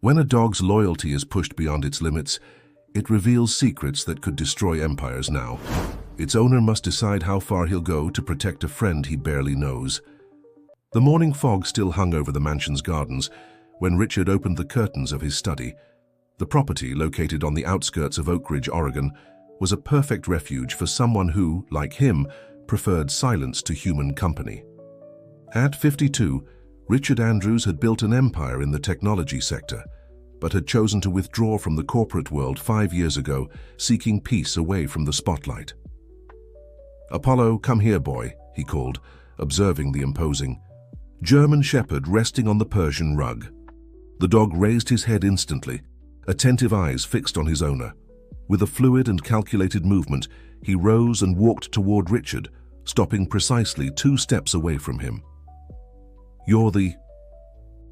When a dog's loyalty is pushed beyond its limits, it reveals secrets that could destroy empires now. Its owner must decide how far he'll go to protect a friend he barely knows. The morning fog still hung over the mansion's gardens when Richard opened the curtains of his study. The property, located on the outskirts of Oak Ridge, Oregon, was a perfect refuge for someone who, like him, preferred silence to human company. At 52, Richard Andrews had built an empire in the technology sector, but had chosen to withdraw from the corporate world 5 years ago, seeking peace away from the spotlight. "Apollo, come here, boy," he called, observing the imposing German Shepherd resting on the Persian rug. The dog raised his head instantly, attentive eyes fixed on his owner. With a fluid and calculated movement, he rose and walked toward Richard, stopping precisely 2 steps away from him. "You're the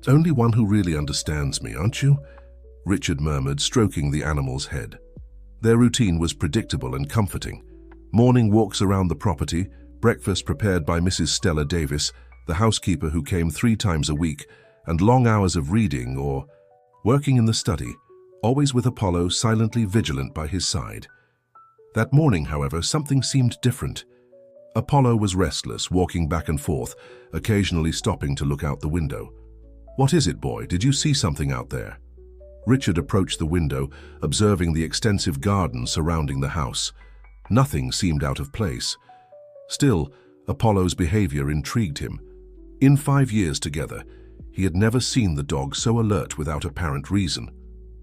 only one who really understands me, aren't you?" Richard murmured, stroking the animal's head. Their routine was predictable and comforting. Morning walks around the property, breakfast prepared by Mrs. Stella Davis, the housekeeper who came 3 times a week, and long hours of reading or working in the study, always with Apollo silently vigilant by his side. That morning, however, something seemed different. Apollo was restless, walking back and forth, occasionally stopping to look out the window. "What is it, boy? Did you see something out there?" Richard approached the window, observing the extensive garden surrounding the house. Nothing seemed out of place. Still, Apollo's behavior intrigued him. In 5 years together, he had never seen the dog so alert without apparent reason.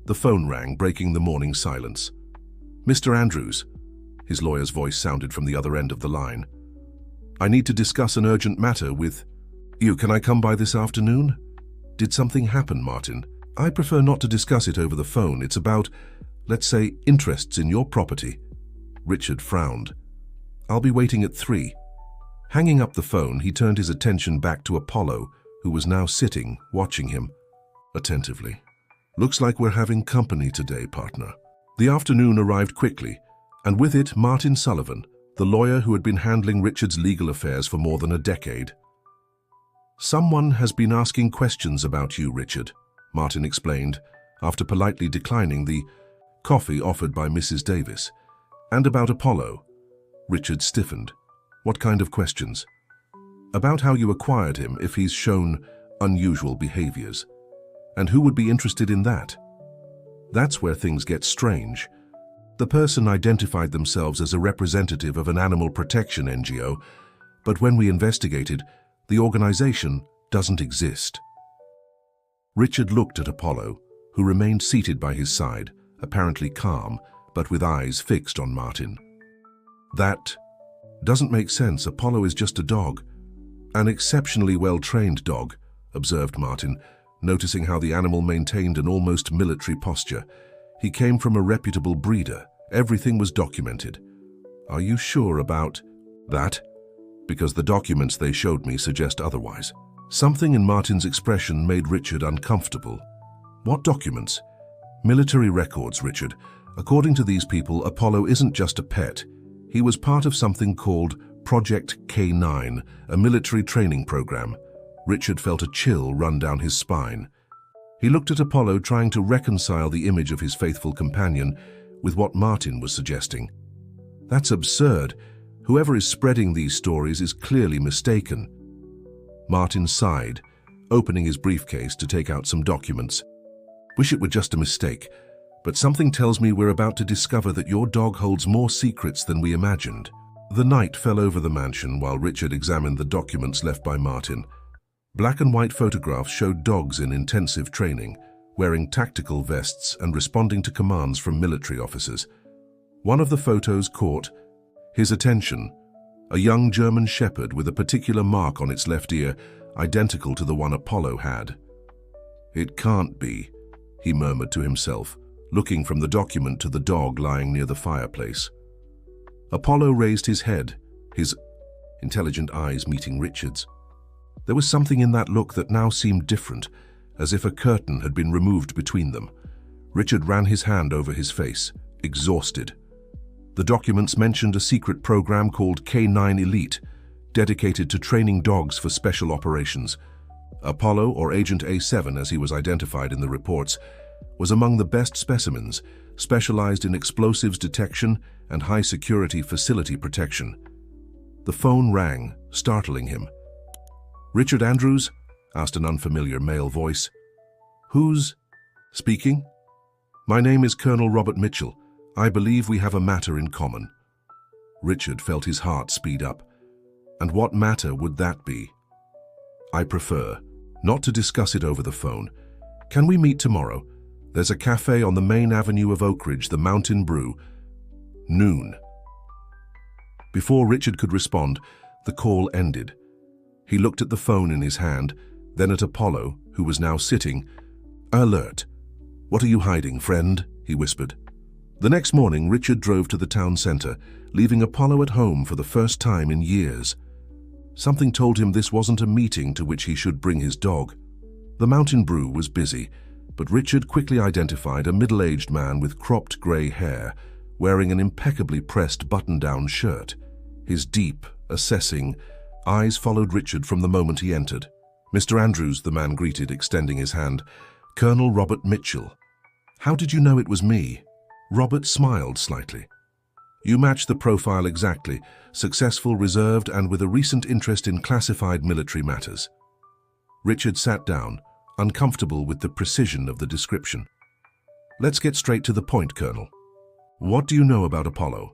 The phone rang, breaking the morning silence. "Mr. Andrews," his lawyer's voice sounded from the other end of the line. "I need to discuss an urgent matter with you. Can I come by this afternoon?" "Did something happen, Martin?" "I prefer not to discuss it over the phone. It's about, let's say, interests in your property." Richard frowned. "I'll be waiting at 3. Hanging up the phone, he turned his attention back to Apollo, who was now sitting, watching him attentively. "Looks like we're having company today, partner." The afternoon arrived quickly, and with it Martin Sullivan, the lawyer who had been handling Richard's legal affairs for more than a decade. "Someone has been asking questions about you, Richard," Martin explained, after politely declining the coffee offered by Mrs. Davis. "And about Apollo." Richard stiffened. "What kind of questions?" "About how you acquired him, if he's shown unusual behaviors. And who would be interested in that?" That's where things get strange. The person identified themselves as a representative of an animal protection NGO, but when we investigated, the organization doesn't exist. Richard looked at Apollo, who remained seated by his side, apparently calm, but with eyes fixed on Martin. "That doesn't make sense. Apollo is just a dog." "An exceptionally well-trained dog," observed Martin, noticing how the animal maintained an almost military posture. "He came from a reputable breeder. Everything was documented." "Are you sure about that?" "Because the documents they showed me suggest otherwise." Something in Martin's expression made Richard uncomfortable. "What documents?" "Military records, Richard. According to these people, Apollo isn't just a pet. He was part of something called Project K9, a military training program." Richard felt a chill run down his spine. He looked at Apollo, trying to reconcile the image of his faithful companion with what Martin was suggesting. "That's absurd. Whoever is spreading these stories is clearly mistaken." Martin sighed, opening his briefcase to take out some documents. "Wish it were just a mistake, but something tells me we're about to discover that your dog holds more secrets than we imagined." The night fell over the mansion while Richard examined the documents left by Martin. Black and white photographs showed dogs in intensive training, wearing tactical vests and responding to commands from military officers. One of the photos caught his attention, a young German Shepherd with a particular mark on its left ear, identical to the one Apollo had. "It can't be," he murmured to himself, looking from the document to the dog lying near the fireplace. Apollo raised his head, his intelligent eyes meeting Richard's. There was something in that look that now seemed different, as if a curtain had been removed between them. Richard ran his hand over his face, exhausted. The documents mentioned a secret program called K9 Elite, dedicated to training dogs for special operations. Apollo, or Agent A7 as he was identified in the reports, was among the best specimens, specialized in explosives detection and high-security facility protection. The phone rang, startling him. "Richard Andrews?" asked an unfamiliar male voice. "Who's speaking?" "My name is Colonel Robert Mitchell. I believe we have a matter in common." Richard felt his heart speed up. And what matter would that be? "I prefer not to discuss it over the phone. Can we meet tomorrow? There's a cafe on the main avenue of Oak Ridge, the Mountain Brew. Noon." Before Richard could respond, the call ended. He looked at the phone in his hand, then at Apollo, who was now sitting. "Alert. What are you hiding, friend?" he whispered. The next morning, Richard drove to the town center, leaving Apollo at home for the first time in years. Something told him this wasn't a meeting to which he should bring his dog. The Mountain Brew was busy, but Richard quickly identified a middle-aged man with cropped gray hair, wearing an impeccably pressed button-down shirt. His deep, assessing eyes followed Richard from the moment he entered. "Mr. Andrews," the man greeted, extending his hand. "Colonel Robert Mitchell." "How did you know it was me?" Robert smiled slightly. "You match the profile exactly, successful, reserved, and with a recent interest in classified military matters." Richard sat down, uncomfortable with the precision of the description. "Let's get straight to the point, Colonel. What do you know about Apollo?"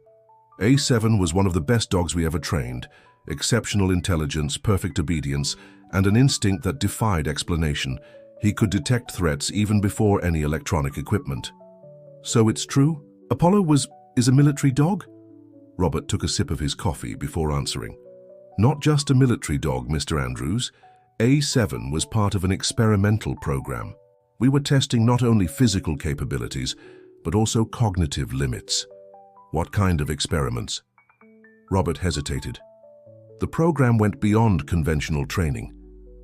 "A7 was one of the best dogs we ever trained. Exceptional intelligence, perfect obedience, and an instinct that defied explanation. He could detect threats even before any electronic equipment." "So it's true? Apollo is a military dog?" Robert took a sip of his coffee before answering. "Not just a military dog, Mr. Andrews. A7 was part of an experimental program. We were testing not only physical capabilities, but also cognitive limits." "What kind of experiments?" Robert hesitated. "The program went beyond conventional training.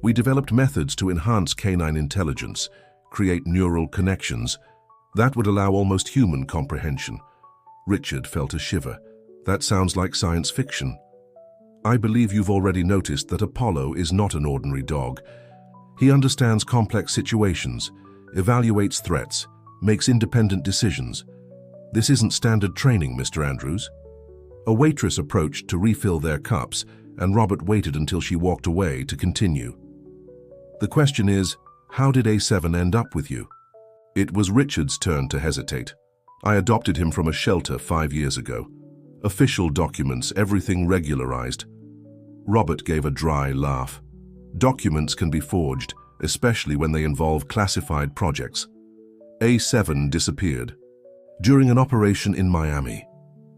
We developed methods to enhance canine intelligence, create neural connections. That would allow almost human comprehension." Richard felt a shiver. "That sounds like science fiction." "I believe you've already noticed that Apollo is not an ordinary dog. He understands complex situations, evaluates threats, makes independent decisions. This isn't standard training, Mr. Andrews." A waitress approached to refill their cups, and Robert waited until she walked away to continue. "The question is, how did A7 end up with you?" It was Richard's turn to hesitate. "I adopted him from a shelter 5 years ago. Official documents, everything regularized." Robert gave a dry laugh. "Documents can be forged, especially when they involve classified projects. A7 disappeared during an operation in Miami.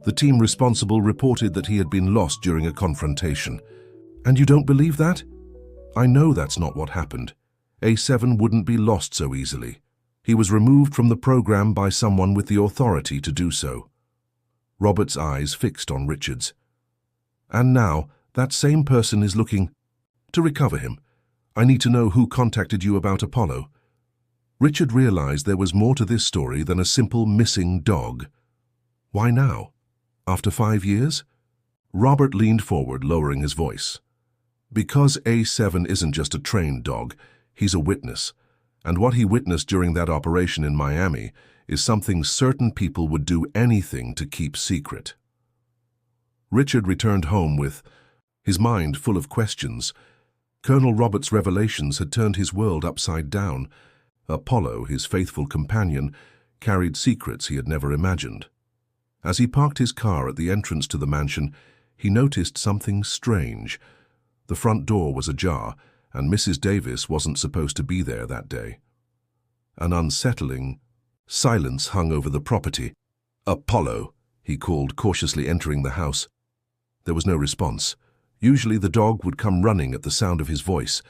The team responsible reported that he had been lost during a confrontation." "And you don't believe that?" "I know that's not what happened. A7 wouldn't be lost so easily. He was removed from the program by someone with the authority to do so." Robert's eyes fixed on Richard's. "And now, that same person is looking to recover him. I need to know who contacted you about Apollo." Richard realized there was more to this story than a simple missing dog. "Why now? After 5 years?" Robert leaned forward, lowering his voice. "Because A7 isn't just a trained dog, he's a witness. And what he witnessed during that operation in Miami is something certain people would do anything to keep secret." Richard returned home with his mind full of questions. Colonel Robert's revelations had turned his world upside down. Apollo, his faithful companion, carried secrets he had never imagined. As he parked his car at the entrance to the mansion, he noticed something strange. The front door was ajar, and Mrs. Davis wasn't supposed to be there that day. An unsettling silence hung over the property. "Apollo," he called, cautiously entering the house. There was no response. Usually the dog would come running at the sound of his voice.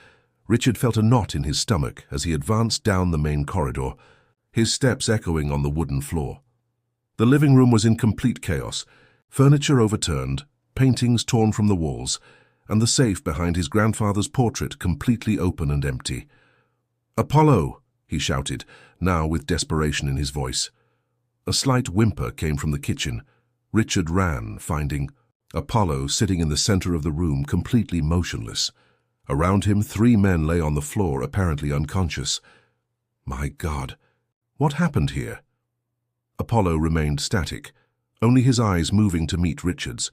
Richard felt a knot in his stomach as he advanced down the main corridor, his steps echoing on the wooden floor. The living room was in complete chaos, furniture overturned, paintings torn from the walls, and the safe behind his grandfather's portrait completely open and empty. "Apollo!" he shouted, now with desperation in his voice. A slight whimper came from the kitchen. Richard ran, finding Apollo sitting in the center of the room, completely motionless. Around him, 3 men lay on the floor, apparently unconscious. My God, what happened here? Apollo remained static, only his eyes moving to meet Richard's.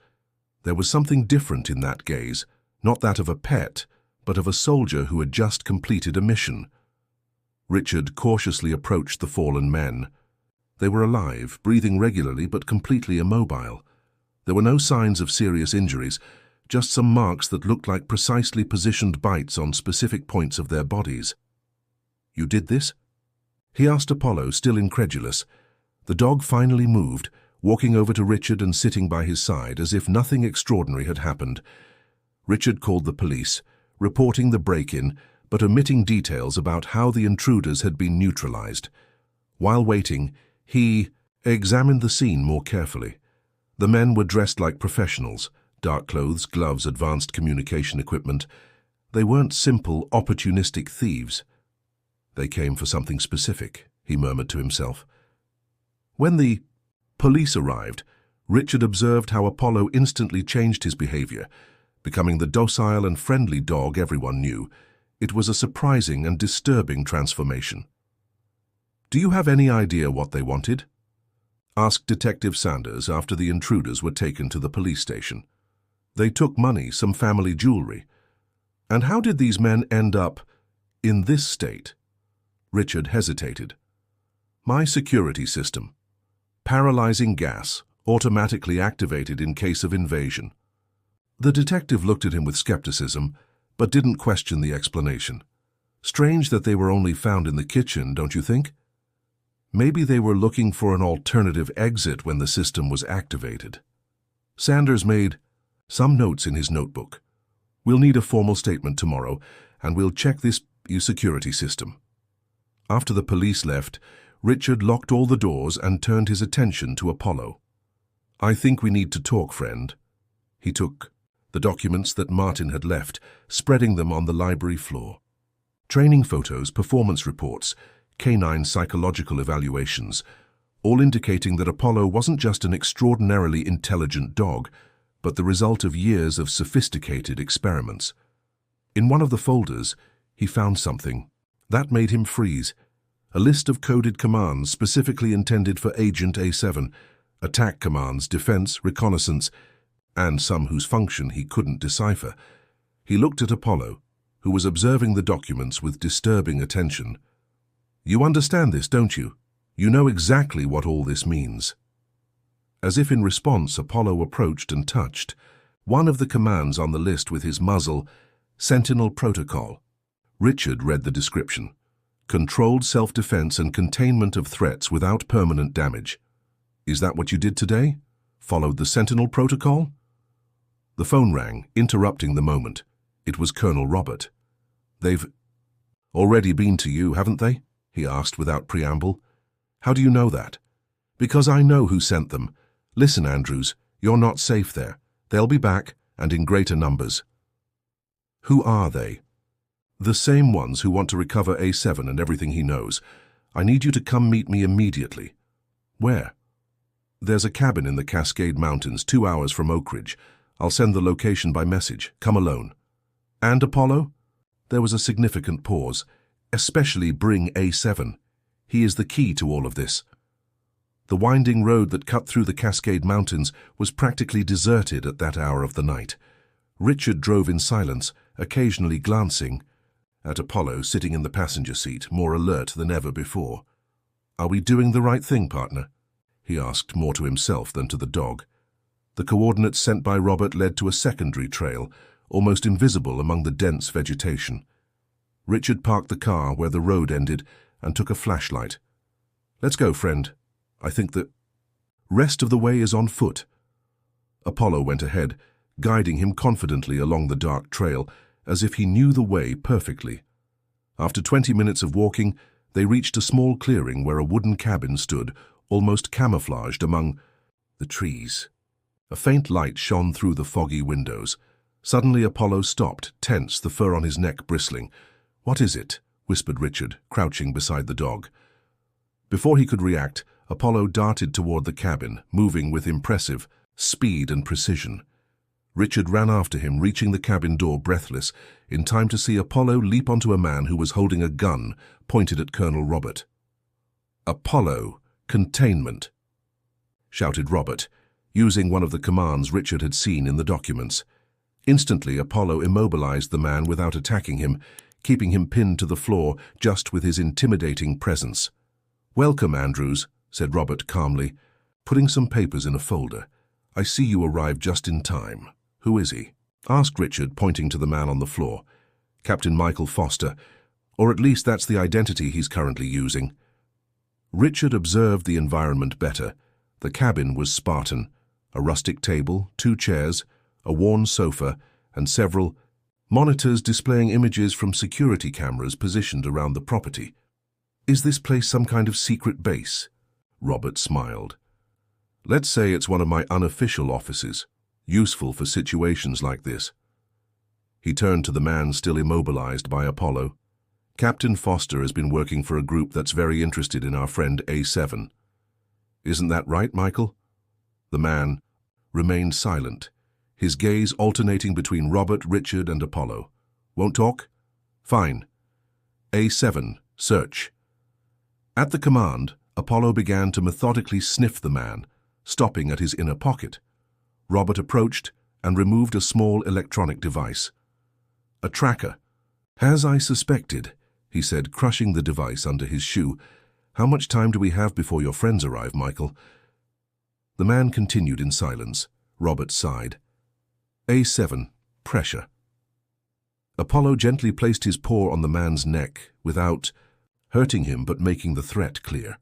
There was something different in that gaze, not that of a pet, but of a soldier who had just completed a mission. Richard cautiously approached the fallen men. They were alive, breathing regularly but completely immobile. There were no signs of serious injuries, just some marks that looked like precisely positioned bites on specific points of their bodies. "You did this?" he asked Apollo, still incredulous. The dog finally moved, walking over to Richard and sitting by his side as if nothing extraordinary had happened. Richard called the police, reporting the break-in, but omitting details about how the intruders had been neutralized. While waiting, he examined the scene more carefully. The men were dressed like professionals, dark clothes, gloves, advanced communication equipment. They weren't simple, opportunistic thieves. They came for something specific, he murmured to himself. When the police arrived, Richard observed how Apollo instantly changed his behavior, becoming the docile and friendly dog everyone knew. It was a surprising and disturbing transformation. "Do you have any idea what they wanted?" asked Detective Sanders after the intruders were taken to the police station. "They took money, some family jewelry. And how did these men end up in this state?" Richard hesitated. "My security system. Paralyzing gas, automatically activated in case of invasion." The detective looked at him with skepticism, but didn't question the explanation. "Strange that they were only found in the kitchen, don't you think? Maybe they were looking for an alternative exit when the system was activated." Sanders made some notes in his notebook. "We'll need a formal statement tomorrow, and we'll check this security system." After the police left, Richard locked all the doors and turned his attention to Apollo. "I think we need to talk, friend." He took the documents that Martin had left, spreading them on the library floor. Training photos, performance reports, canine psychological evaluations, all indicating that Apollo wasn't just an extraordinarily intelligent dog, but the result of years of sophisticated experiments. In one of the folders, he found something that made him freeze. A list of coded commands specifically intended for Agent A7, attack commands, defense, reconnaissance, and some whose function he couldn't decipher. He looked at Apollo, who was observing the documents with disturbing attention. "You understand this, don't you? You know exactly what all this means." As if in response, Apollo approached and touched one of the commands on the list with his muzzle, Sentinel Protocol. Richard read the description. Controlled self-defense and containment of threats without permanent damage. "Is that what you did today? Followed the Sentinel Protocol?" The phone rang, interrupting the moment. It was Colonel Robert. "They've already been to you, haven't they?" he asked without preamble. "How do you know that?" "Because I know who sent them. Listen, Andrews, you're not safe there. They'll be back, and in greater numbers." "Who are they?" "The same ones who want to recover A7 and everything he knows. I need you to come meet me immediately." "Where?" "There's a cabin in the Cascade Mountains, 2 hours from Oak Ridge. I'll send the location by message. Come alone." "And Apollo?" There was a significant pause. "Especially bring A7. He is the key to all of this." The winding road that cut through the Cascade Mountains was practically deserted at that hour of the night. Richard drove in silence, occasionally glancing at Apollo sitting in the passenger seat, more alert than ever before. "Are we doing the right thing, partner?" he asked, more to himself than to the dog. The coordinates sent by Robert led to a secondary trail, almost invisible among the dense vegetation. Richard parked the car where the road ended and took a flashlight. "Let's go, friend. I think the rest of the way is on foot." Apollo went ahead, guiding him confidently along the dark trail, as if he knew the way perfectly. After 20 minutes of walking, they reached a small clearing where a wooden cabin stood, almost camouflaged among the trees. A faint light shone through the foggy windows. Suddenly Apollo stopped, tense, the fur on his neck bristling. "What is it?" whispered Richard, crouching beside the dog. Before he could react, Apollo darted toward the cabin, moving with impressive speed and precision. Richard ran after him, reaching the cabin door breathless, in time to see Apollo leap onto a man who was holding a gun pointed at Colonel Robert. "Apollo, containment!" shouted Robert, using one of the commands Richard had seen in the documents. Instantly, Apollo immobilized the man without attacking him, keeping him pinned to the floor just with his intimidating presence. "Welcome, Andrews," said Robert calmly, putting some papers in a folder. "I see you arrived just in time. Who is he?" asked Richard, pointing to the man on the floor. "Captain Michael Foster, or at least that's the identity he's currently using." Richard observed the environment better. The cabin was Spartan: a rustic table, 2 chairs, a worn sofa, and several monitors displaying images from security cameras positioned around the property. "Is this place some kind of secret base?" Robert smiled. "Let's say it's one of my unofficial offices, useful for situations like this." He turned to the man still immobilized by Apollo. "Captain Foster has been working for a group that's very interested in our friend A7. Isn't that right, Michael?" The man remained silent, his gaze alternating between Robert, Richard, and Apollo. "Won't talk? Fine. A7, search." At the command, Apollo began to methodically sniff the man, stopping at his inner pocket. Robert approached and removed a small electronic device. "A tracker." "As I suspected," he said, crushing the device under his shoe. "How much time do we have before your friends arrive, Michael?" The man continued in silence. Robert sighed. "A7, pressure." Apollo gently placed his paw on the man's neck, without hurting him but making the threat clear.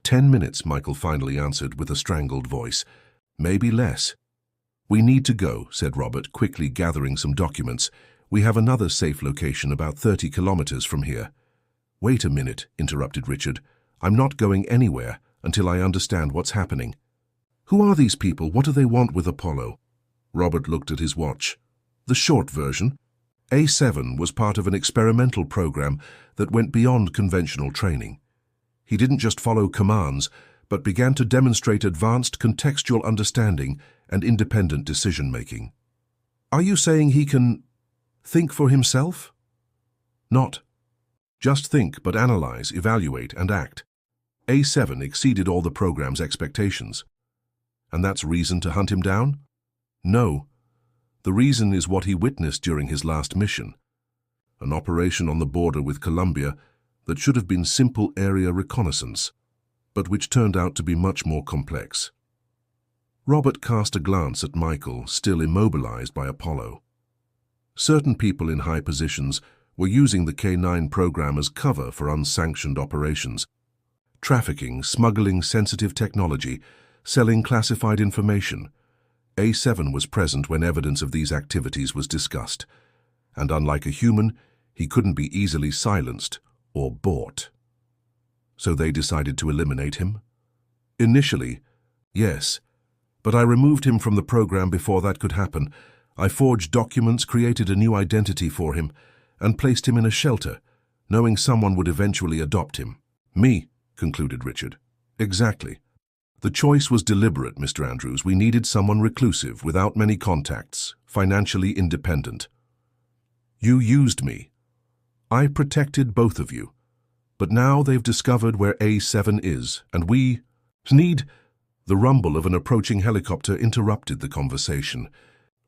10 minutes, Michael finally answered with a strangled voice. "Maybe less." "We need to go," said Robert, quickly gathering some documents. "We have another safe location about 30 kilometers from here." "Wait a minute," interrupted Richard. "I'm not going anywhere until I understand what's happening." "Who are these people? What do they want with Apollo?" Robert looked at his watch. "The short version. A7 was part of an experimental program that went beyond conventional training. He didn't just follow commands, but began to demonstrate advanced contextual understanding and independent decision-making." "Are you saying he can think for himself?" "Not just think, but analyze, evaluate, and act. A7 exceeded all the program's expectations." "And that's reason to hunt him down?" "No. The reason is what he witnessed during his last mission. An operation on the border with Colombia that should have been simple area reconnaissance, but which turned out to be much more complex." Robert cast a glance at Michael, still immobilized by Apollo. Certain people in high positions were using the K9 program as cover for unsanctioned operations. Trafficking, smuggling sensitive technology, selling classified information. A7 was present when evidence of these activities was discussed, and unlike a human, he couldn't be easily silenced or bought. So they decided to eliminate him? Initially, yes, but I removed him from the program before that could happen. I forged documents, created a new identity for him, and placed him in a shelter, knowing someone would eventually adopt him. "Me," concluded Richard. "Exactly. The choice was deliberate, Mr. Andrews. We needed someone reclusive, without many contacts, financially independent. You used me. I protected both of you. But now they've discovered where A7 is, and we need—" The rumble of an approaching helicopter interrupted the conversation.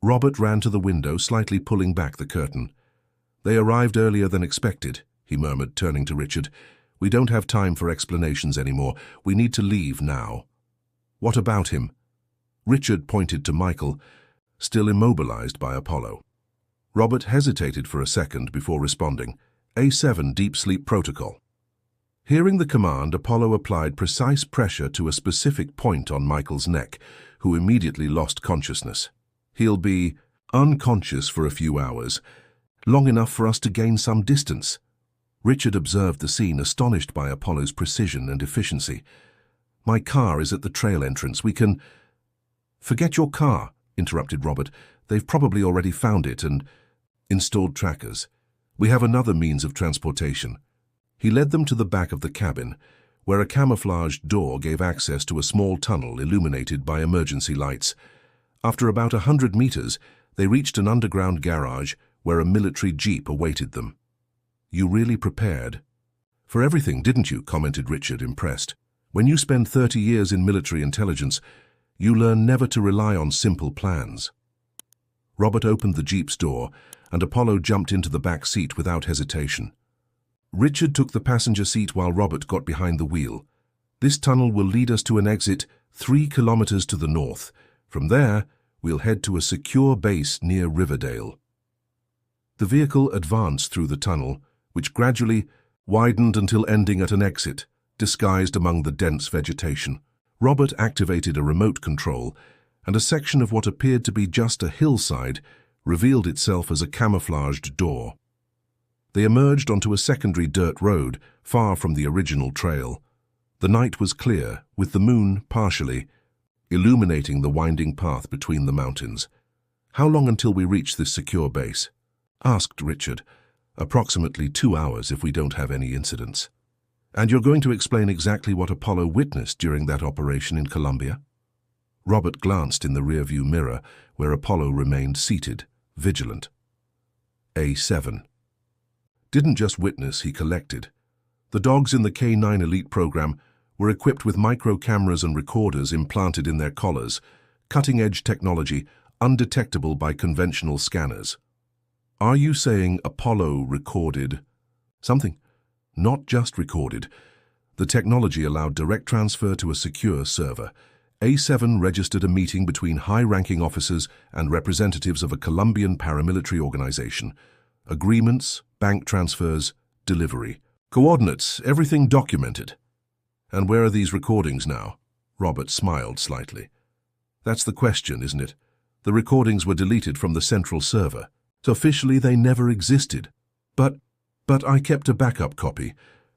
Robert ran to the window, slightly pulling back the curtain. "They arrived earlier than expected," he murmured, turning to Richard. "We don't have time for explanations anymore. We need to leave now." "What about him?" Richard pointed to Michael, still immobilized by Apollo. Robert hesitated for a second before responding. "A7 deep sleep protocol." Hearing the command, Apollo applied precise pressure to a specific point on Michael's neck, who immediately lost consciousness. "He'll be unconscious for a few hours, long enough for us to gain some distance." Richard observed the scene, astonished by Apollo's precision and efficiency. "My car is at the trail entrance. We can—" "Forget your car," interrupted Robert. "They've probably already found it and installed trackers. We have another means of transportation." He led them to the back of the cabin, where a camouflaged door gave access to a small tunnel illuminated by emergency lights. After about 100 meters, They reached an underground garage where a military jeep awaited them. "You really prepared?" "For everything, didn't you?" commented Richard, impressed. "When you spend 30 years in military intelligence, you learn never to rely on simple plans." Robert opened the jeep's door, and Apollo jumped into the back seat without hesitation. Richard took the passenger seat while Robert got behind the wheel. "This tunnel will lead us to an exit 3 kilometers to the north. From there, we'll head to a secure base near Riverdale." The vehicle advanced through the tunnel, which gradually widened until ending at an exit, disguised among the dense vegetation. Robert activated a remote control, and a section of what appeared to be just a hillside revealed itself as a camouflaged door. They emerged onto a secondary dirt road, far from the original trail. The night was clear, with the moon, partially, illuminating the winding path between the mountains. "How long until we reach this secure base?" asked Richard. "Approximately 2 hours if we don't have any incidents." "And you're going to explain exactly what Apollo witnessed during that operation in Colombia?" Robert glanced in the rearview mirror, where Apollo remained seated, vigilant. A7. Didn't just witness, he collected. The dogs in the K9 Elite program were equipped with micro-cameras and recorders implanted in their collars, cutting-edge technology undetectable by conventional scanners. "Are you saying Apollo recorded something?" "Not just recorded. The technology allowed direct transfer to a secure server. A7 registered a meeting between high-ranking officers and representatives of a Colombian paramilitary organization. Agreements, bank transfers, delivery. Coordinates, everything documented." "And where are these recordings now?" Robert smiled slightly. "That's the question, isn't it? The recordings were deleted from the central server. So officially they never existed. But I kept a backup copy,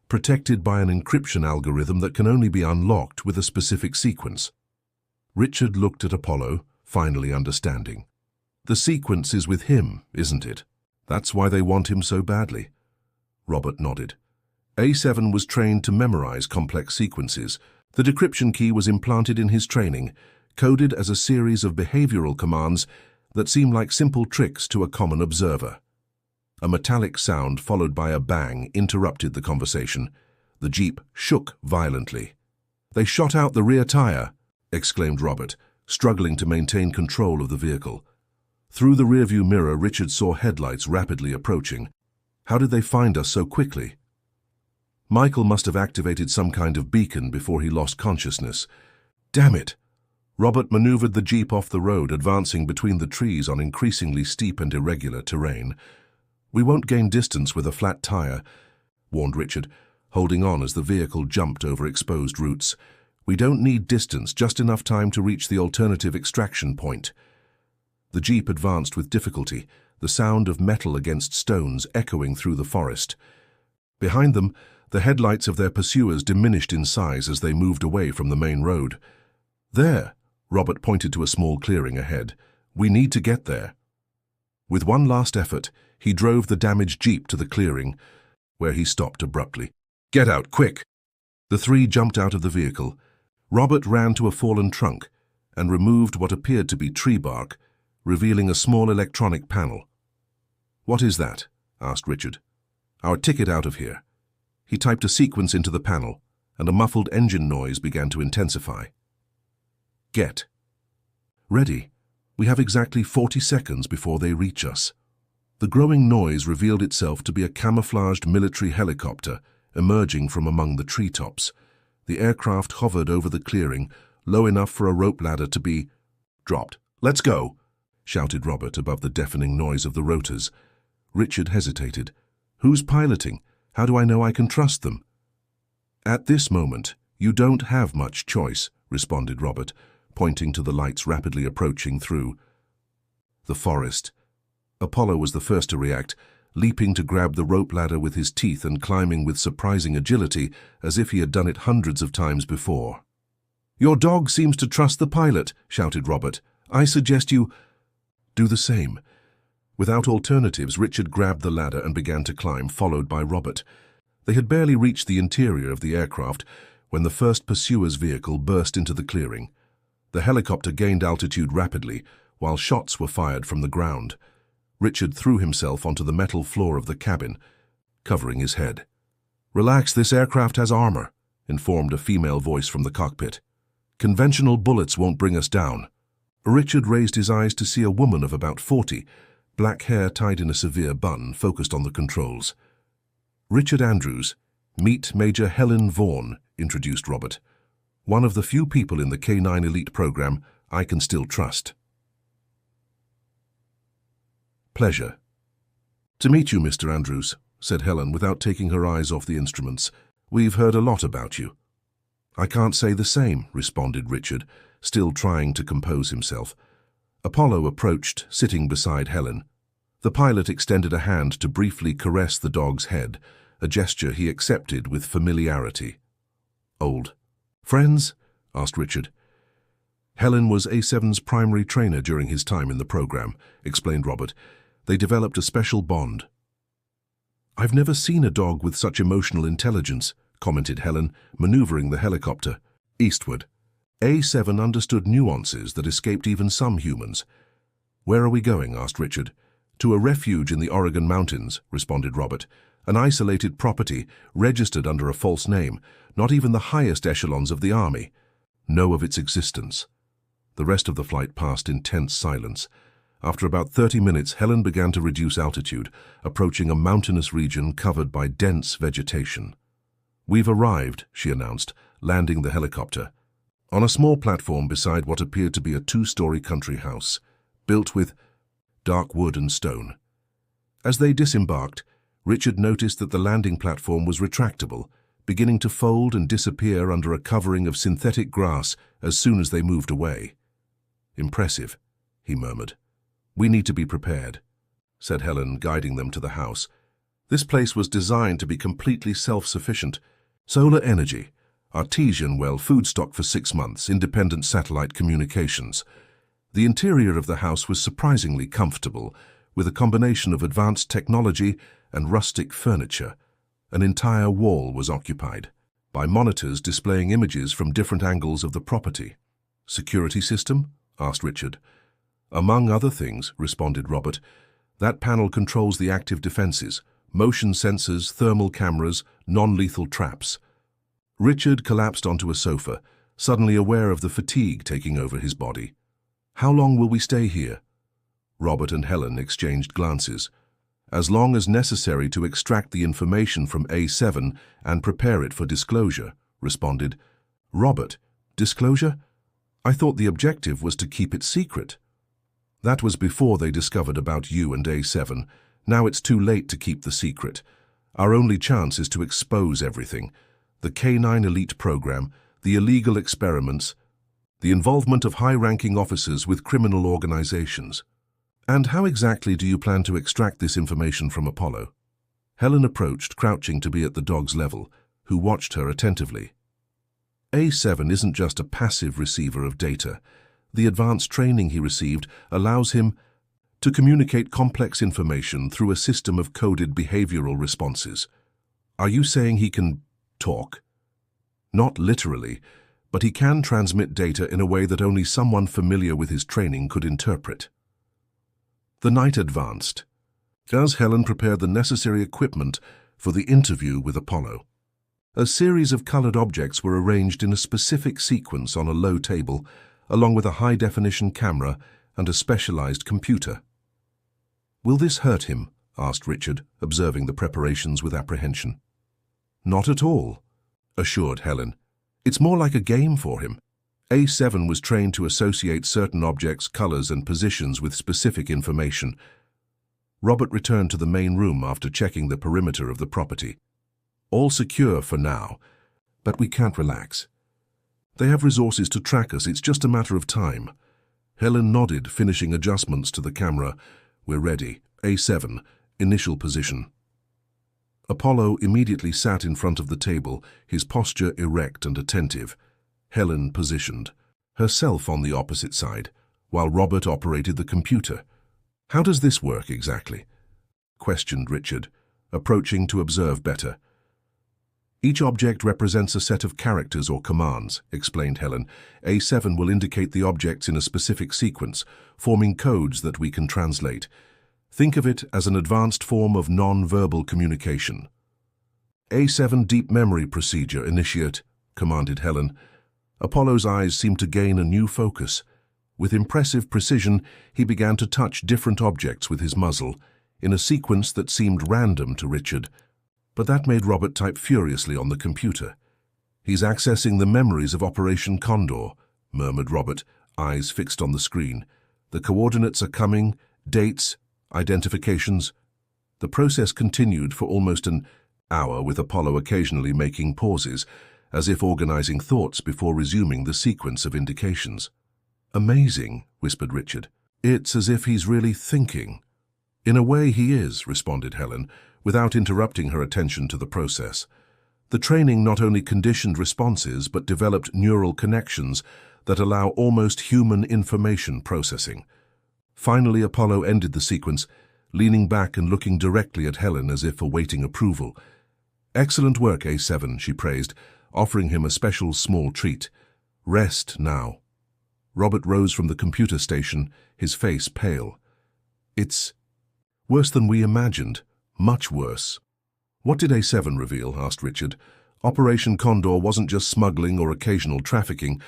protected by an encryption algorithm that can only be unlocked with a specific sequence." Richard looked at Apollo, finally understanding. "The sequence is with him, isn't it? That's why they want him so badly." Robert nodded. A7 was trained to memorize complex sequences. The decryption key was implanted in his training, coded as a series of behavioral commands that seemed like simple tricks to a common observer. A metallic sound followed by a bang interrupted the conversation. The jeep shook violently. "They shot out the rear tire," exclaimed Robert, struggling to maintain control of the vehicle. Through the rearview mirror, Richard saw headlights rapidly approaching. "How did they find us so quickly?" "Michael must have activated some kind of beacon before he lost consciousness." "Damn it!" Robert maneuvered the jeep off the road, advancing between the trees on increasingly steep and irregular terrain. "We won't gain distance with a flat tire," warned Richard, holding on as the vehicle jumped over exposed roots. "We don't need distance, just enough time to reach the alternative extraction point." The jeep advanced with difficulty, the sound of metal against stones echoing through the forest. Behind them, the headlights of their pursuers diminished in size as they moved away from the main road. "There," Robert pointed to a small clearing ahead. "We need to get there." With one last effort, he drove the damaged jeep to the clearing, where he stopped abruptly. "Get out, quick!" The three jumped out of the vehicle. Robert ran to a fallen trunk and removed what appeared to be tree bark, revealing a small electronic panel. "What is that?" asked Richard. "Our ticket out of here." He typed a sequence into the panel, and a muffled engine noise began to intensify. "Get. Ready. We have exactly 40 seconds before they reach us." The growing noise revealed itself to be a camouflaged military helicopter emerging from among the treetops. The aircraft hovered over the clearing, low enough for a rope ladder to be dropped. "Let's go!" shouted Robert above the deafening noise of the rotors. Richard hesitated. "Who's piloting? How do I know I can trust them?" "At this moment, you don't have much choice," responded Robert, pointing to the lights rapidly approaching through the forest. Apollo was the first to react, leaping to grab the rope ladder with his teeth and climbing with surprising agility, as if he had done it hundreds of times before. "Your dog seems to trust the pilot," shouted Robert. "I suggest you do the same." Without alternatives, Richard grabbed the ladder and began to climb, followed by Robert. They had barely reached the interior of the aircraft when the first pursuer's vehicle burst into the clearing. The helicopter gained altitude rapidly, while shots were fired from the ground. Richard threw himself onto the metal floor of the cabin, covering his head. "Relax, this aircraft has armor," informed a female voice from the cockpit. "Conventional bullets won't bring us down." Richard raised his eyes to see a woman of about 40, black hair tied in a severe bun, focused on the controls. "Richard Andrews, meet Major Helen Vaughan," introduced Robert. "One of the few people in the K9 Elite program I can still trust." "Pleasure." "To meet you, Mr. Andrews," said Helen without taking her eyes off the instruments. "We've heard a lot about you." "I can't say the same," responded Richard, still trying to compose himself. Apollo approached, sitting beside Helen. The pilot extended a hand to briefly caress the dog's head, a gesture he accepted with familiarity. "Old friends?" asked Richard. "Helen was A7's primary trainer during his time in the program," explained Robert. "They developed a special bond." "I've never seen a dog with such emotional intelligence," commented Helen, maneuvering the helicopter eastward. A7 understood nuances that escaped even some humans. "Where are we going?" asked Richard. "To a refuge in the Oregon mountains," responded Robert. "An isolated property, registered under a false name. Not even the highest echelons of the army know of its existence." The rest of the flight passed in tense silence. After about 30 minutes, Helen began to reduce altitude, approaching a mountainous region covered by dense vegetation. "We've arrived," she announced, landing the helicopter on a small platform beside what appeared to be a 2-story country house, built with dark wood and stone. As they disembarked, Richard noticed that the landing platform was retractable, beginning to fold and disappear under a covering of synthetic grass as soon as they moved away. "Impressive," he murmured. "We need to be prepared," said Helen, guiding them to the house. This place was designed to be completely self-sufficient. Solar energy, artesian well, food stock for 6 months, independent satellite communications. The interior of the house was surprisingly comfortable, with a combination of advanced technology and rustic furniture. An entire wall was occupied by monitors displaying images from different angles of the property. "Security system?" asked Richard. "Among other things," responded Robert. "That panel controls the active defenses, motion sensors, thermal cameras, non-lethal traps." Richard collapsed onto a sofa, suddenly aware of the fatigue taking over his body. "How long will we stay here?" Robert and Helen exchanged glances. "As long as necessary to extract the information from A7 and prepare it for disclosure," responded. "Robert, disclosure? I thought the objective was to keep it secret." "That was before they discovered about you and A7. Now it's too late to keep the secret. Our only chance is to expose everything. The K9 Elite program, the illegal experiments, the involvement of high-ranking officers with criminal organizations." "And how exactly do you plan to extract this information from Apollo?" Helen approached, crouching to be at the dog's level, who watched her attentively. "A7 isn't just a passive receiver of data. The advanced training he received allows him to communicate complex information through a system of coded behavioral responses." "Are you saying he can talk?" "Not literally, but he can transmit data in a way that only someone familiar with his training could interpret." The night advanced, as Helen prepared the necessary equipment for the interview with Apollo. A series of colored objects were arranged in a specific sequence on a low table, along with a high-definition camera and a specialized computer. "Will this hurt him?" asked Richard, observing the preparations with apprehension. "Not at all," assured Helen. "It's more like a game for him. A7 was trained to associate certain objects, colors, and positions with specific information." Robert returned to the main room after checking the perimeter of the property. "All secure for now, but we can't relax. They have resources to track us, it's just a matter of time." Helen nodded, finishing adjustments to the camera. "We're ready. A7, initial position." Apollo immediately sat in front of the table, his posture erect and attentive. Helen positioned herself on the opposite side, while Robert operated the computer. "How does this work exactly?" questioned Richard, approaching to observe better. Each object represents a set of characters or commands, explained Helen. A7 will indicate the objects in a specific sequence, forming codes that we can translate. Think of it as an advanced form of non-verbal communication. A7 deep memory procedure initiate, commanded Helen. Apollo's eyes seemed to gain a new focus. With impressive precision, he began to touch different objects with his muzzle, in a sequence that seemed random to Richard. But that made Robert type furiously on the computer. "He's accessing the memories of Operation Condor," murmured Robert, eyes fixed on the screen. "The coordinates are coming, dates, identifications." The process continued for almost an hour, with Apollo occasionally making pauses, as if organizing thoughts before resuming the sequence of indications. "Amazing," whispered Richard. "It's as if he's really thinking." "In a way he is," responded Helen, without interrupting her attention to the process. The training not only conditioned responses but developed neural connections that allow almost human information processing. Finally, Apollo ended the sequence, leaning back and looking directly at Helen as if awaiting approval. "Excellent work, A7, she praised, offering him a special small treat. "Rest now." Robert rose from the computer station, his face pale. "It's worse than we imagined. Much worse." "What did A7 reveal?" asked Richard. "Operation Condor wasn't just smuggling or occasional trafficking.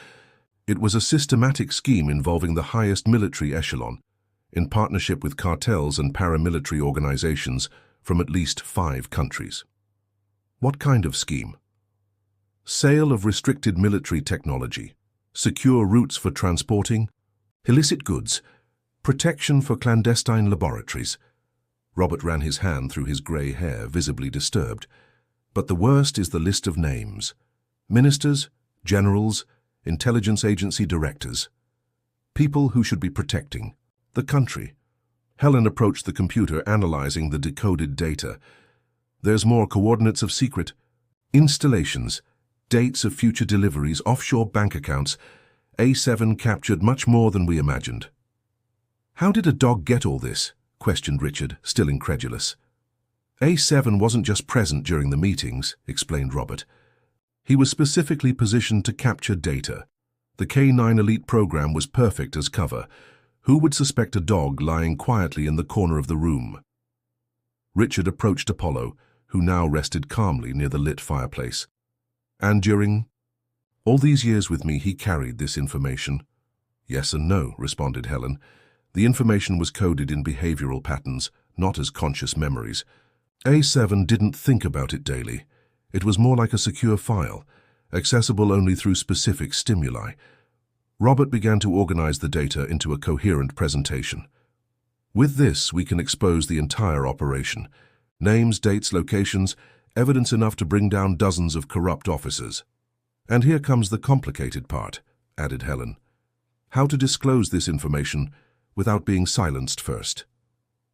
It was a systematic scheme involving the highest military echelon, in partnership with cartels and paramilitary organizations from at least 5 countries. "What kind of scheme?" "Sale of restricted military technology, secure routes for transporting, illicit goods, protection for clandestine laboratories." Robert ran his hand through his grey hair, visibly disturbed. "But the worst is the list of names. Ministers, generals, intelligence agency directors. People who should be protecting the country." Helen approached the computer, analyzing the decoded data. "There's more coordinates of secret installations, dates of future deliveries, offshore bank accounts. A7 captured much more than we imagined." "How did a dog get all this?" questioned Richard, still incredulous. "A7 wasn't just present during the meetings," explained Robert. "He was specifically positioned to capture data. The K9 Elite program was perfect as cover. Who would suspect a dog lying quietly in the corner of the room?" Richard approached Apollo, who now rested calmly near the lit fireplace. "And during all these years with me, he carried this information?" "Yes and no," responded Helen. "The information was coded in behavioral patterns, not as conscious memories. A7 didn't think about it daily. It was more like a secure file, accessible only through specific stimuli." Robert began to organize the data into a coherent presentation. "With this, we can expose the entire operation. Names, dates, locations, evidence enough to bring down dozens of corrupt officers. And here comes the complicated part," added Helen. "How to disclose this information without being silenced first."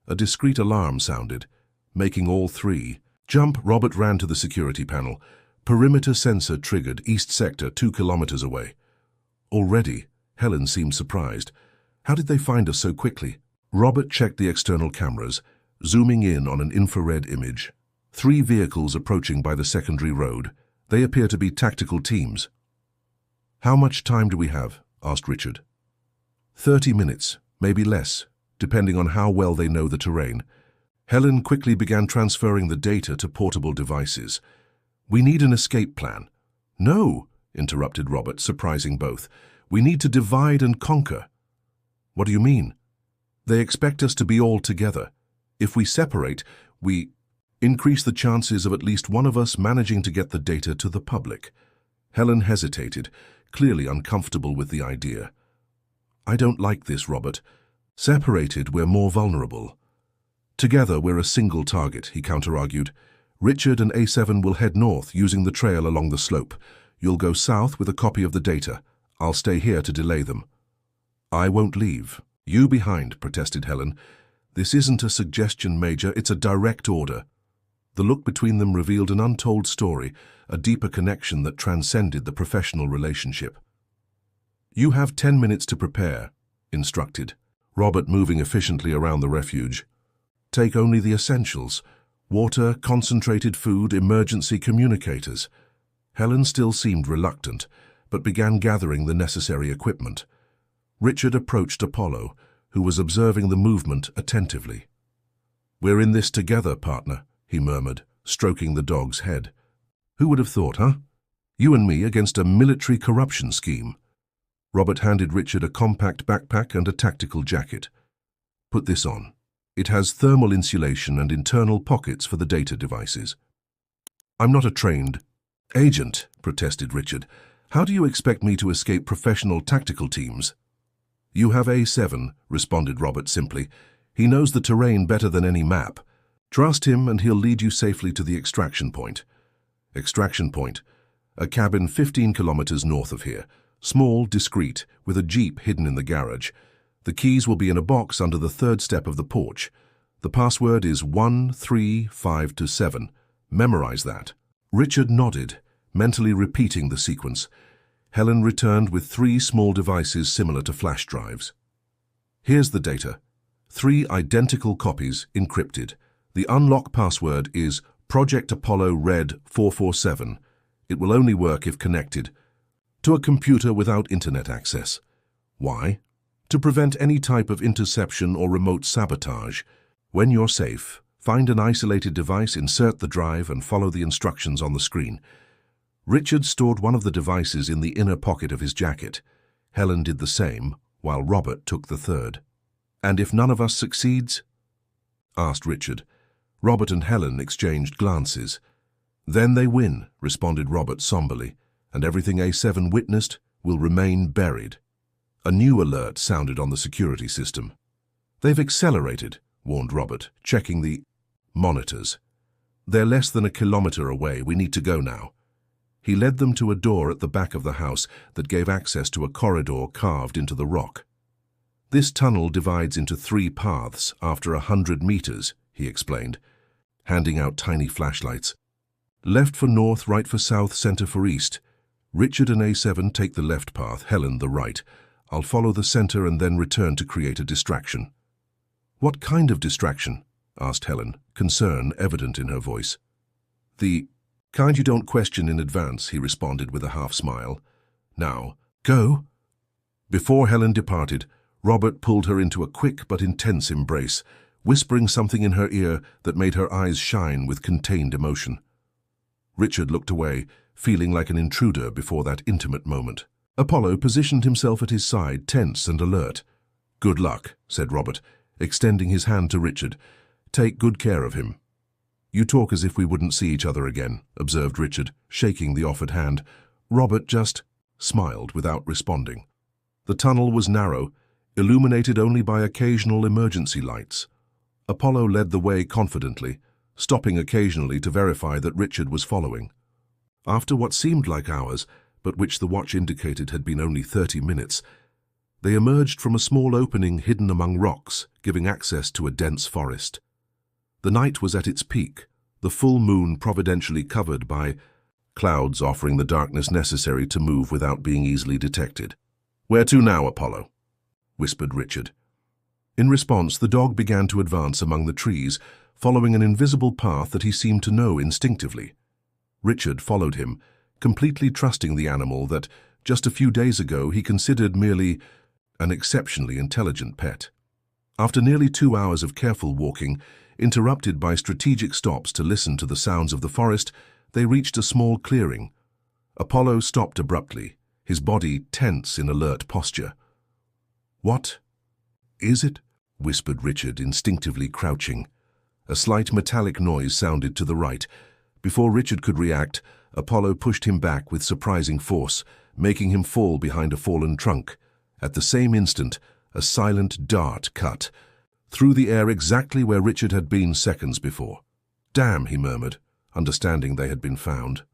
A discreet alarm sounded, making all 3 jump. Robert ran to the security panel. Perimeter sensor triggered, east sector, 2 kilometers away. "Already?" Helen seemed surprised. "How did they find us so quickly?" Robert checked the external cameras, zooming in on an infrared image. 3 vehicles approaching by the secondary road. They appear to be tactical teams. "How much time do we have?" asked Richard. 30 minutes, maybe less, depending on how well they know the terrain. Helen quickly began transferring the data to portable devices. "We need an escape plan." "No," interrupted Robert, surprising both. "We need to divide and conquer." "What do you mean?" "They expect us to be all together. If we separate, we increase the chances of at least one of us managing to get the data to the public." Helen hesitated, clearly uncomfortable with the idea. "I don't like this, Robert. Separated, we're more vulnerable." "Together, we're a single target," he counter-argued. "Richard and A7 will head north, using the trail along the slope. You'll go south with a copy of the data. I'll stay here to delay them." "I won't leave. You behind," protested Helen. "This isn't a suggestion, Major. It's a direct order." The look between them revealed an untold story, a deeper connection that transcended the professional relationship. "You have 10 minutes to prepare," instructed Robert, moving efficiently around the refuge. "Take only the essentials. Water, concentrated food, emergency communicators. Helen still seemed reluctant, but began gathering the necessary equipment. Richard approached Apollo, who was observing the movement attentively. "We're in this together, partner," he murmured, stroking the dog's head. "Who would have thought, huh? You and me against a military corruption scheme." Robert handed Richard a compact backpack and a tactical jacket. "Put this on. It has thermal insulation and internal pockets for the data devices." "I'm not a trained agent," protested Richard. "How do you expect me to escape professional tactical teams?" "You have A7, responded Robert simply. "He knows the terrain better than any map. Trust him and he'll lead you safely to the extraction point." Extraction point. A cabin 15 kilometers north of here. Small, discreet, with a jeep hidden in the garage. The keys will be in a box under the third step of the porch. The password is 13527. Memorize that. Richard nodded, mentally repeating the sequence. Helen returned with 3 small devices similar to flash drives. "Here's the data. 3 identical copies, encrypted. The unlock password is Project Apollo Red 447. It will only work if connected to a computer without internet access. Why? To prevent any type of interception or remote sabotage. When you're safe, find an isolated device, insert the drive, and follow the instructions on the screen." Richard stored one of the devices in the inner pocket of his jacket. Helen did the same, while Robert took the third. "And if none of us succeeds?" asked Richard. Robert and Helen exchanged glances. "Then they win," responded Robert somberly, "and everything A7 witnessed will remain buried." A new alert sounded on the security system. "They've accelerated," warned Robert, checking the monitors. "They're less than a kilometer away. We need to go now." He led them to a door at the back of the house that gave access to a corridor carved into the rock. "This tunnel divides into 3 paths after 100 meters, he explained, handing out tiny flashlights. "Left for north, right for south, center for east. Richard and A7 take the left path, Helen the right. I'll follow the center and then return to create a distraction." "What kind of distraction?" asked Helen, concern evident in her voice. "The kind you don't question in advance," he responded with a half-smile. "Now, go." Before Helen departed, Robert pulled her into a quick but intense embrace, whispering something in her ear that made her eyes shine with contained emotion. Richard looked away, feeling like an intruder before that intimate moment. Apollo positioned himself at his side, tense and alert. "Good luck," said Robert, extending his hand to Richard. "Take good care of him." "You talk as if we wouldn't see each other again," observed Richard, shaking the offered hand. Robert just smiled without responding. The tunnel was narrow, illuminated only by occasional emergency lights. Apollo led the way confidently, stopping occasionally to verify that Richard was following. After what seemed like hours, but which the watch indicated had been only 30 minutes, they emerged from a small opening hidden among rocks, giving access to a dense forest. The night was at its peak, the full moon providentially covered by clouds offering the darkness necessary to move without being easily detected. "Where to now, Apollo?" whispered Richard. In response, the dog began to advance among the trees, following an invisible path that he seemed to know instinctively. Richard followed him, completely trusting the animal that, just a few days ago, he considered merely an exceptionally intelligent pet. After nearly 2 hours of careful walking, interrupted by strategic stops to listen to the sounds of the forest, they reached a small clearing. Apollo stopped abruptly, his body tense in alert posture. "What is it?" whispered Richard, instinctively crouching. A slight metallic noise sounded to the right. Before Richard could react, Apollo pushed him back with surprising force, making him fall behind a fallen trunk. At the same instant, a silent dart cut through the air exactly where Richard had been seconds before. "Damn," he murmured, understanding they had been found.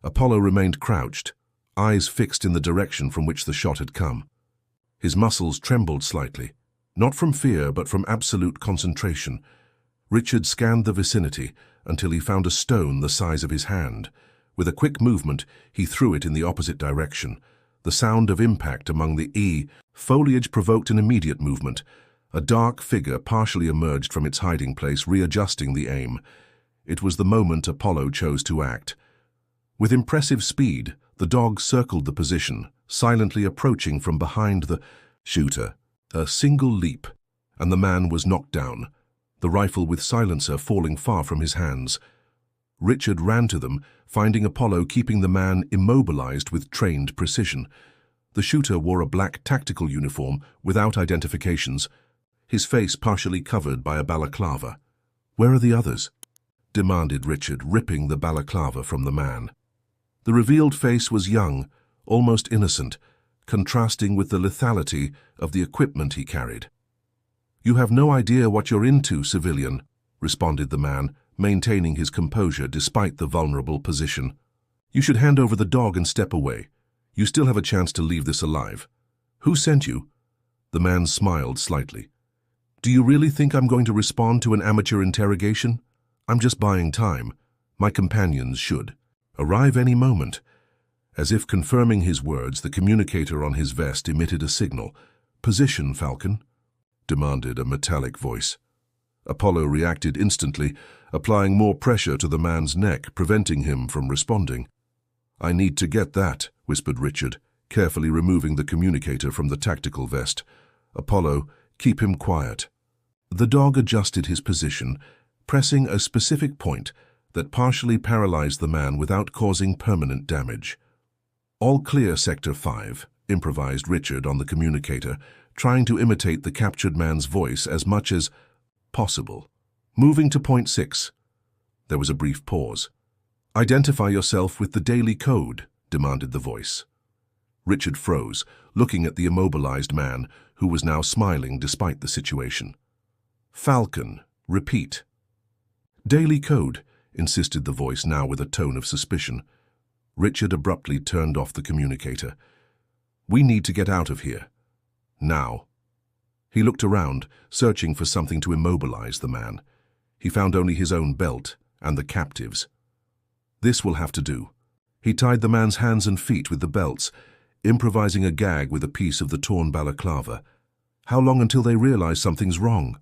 Apollo remained crouched, eyes fixed in the direction from which the shot had come. His muscles trembled slightly, not from fear but from absolute concentration. Richard scanned the vicinity until he found a stone the size of his hand. With a quick movement, he threw it in the opposite direction. The sound of impact among the foliage provoked an immediate movement. A dark figure partially emerged from its hiding place, readjusting the aim. It was the moment Apollo chose to act. With impressive speed, the dog circled the position, silently approaching from behind the shooter. A single leap, and the man was knocked down, the rifle with silencer falling far from his hands. Richard ran to them, finding Apollo keeping the man immobilized with trained precision. The shooter wore a black tactical uniform without identifications, his face partially covered by a balaclava. "Where are the others?" demanded Richard, ripping the balaclava from the man. The revealed face was young, almost innocent, contrasting with the lethality of the equipment he carried. "You have no idea what you're into, civilian," responded the man, maintaining his composure despite the vulnerable position. "You should hand over the dog and step away. You still have a chance to leave this alive." "Who sent you?" The man smiled slightly. "Do you really think I'm going to respond to an amateur interrogation? I'm just buying time. My companions should arrive any moment." As if confirming his words, the communicator on his vest emitted a signal. "Position, Falcon," demanded a metallic voice. Apollo reacted instantly, applying more pressure to the man's neck, preventing him from responding. "I need to get that," whispered Richard, carefully removing the communicator from the tactical vest. "Apollo, keep him quiet." The dog adjusted his position, pressing a specific point that partially paralyzed the man without causing permanent damage. "All clear, Sector 5, improvised Richard on the communicator, trying to imitate the captured man's voice as much as possible. "Moving to point 6. There was a brief pause. "Identify yourself with the daily code," demanded the voice. Richard froze, looking at the immobilized man, who was now smiling despite the situation. "Falcon, repeat." "Daily code," insisted the voice, now with a tone of suspicion. Richard abruptly turned off the communicator. "We need to get out of here. Now." He looked around, searching for something to immobilize the man. He found only his own belt and the captive's. "This will have to do." He tied the man's hands and feet with the belts, improvising a gag with a piece of the torn balaclava. "How long until they realize something's wrong?"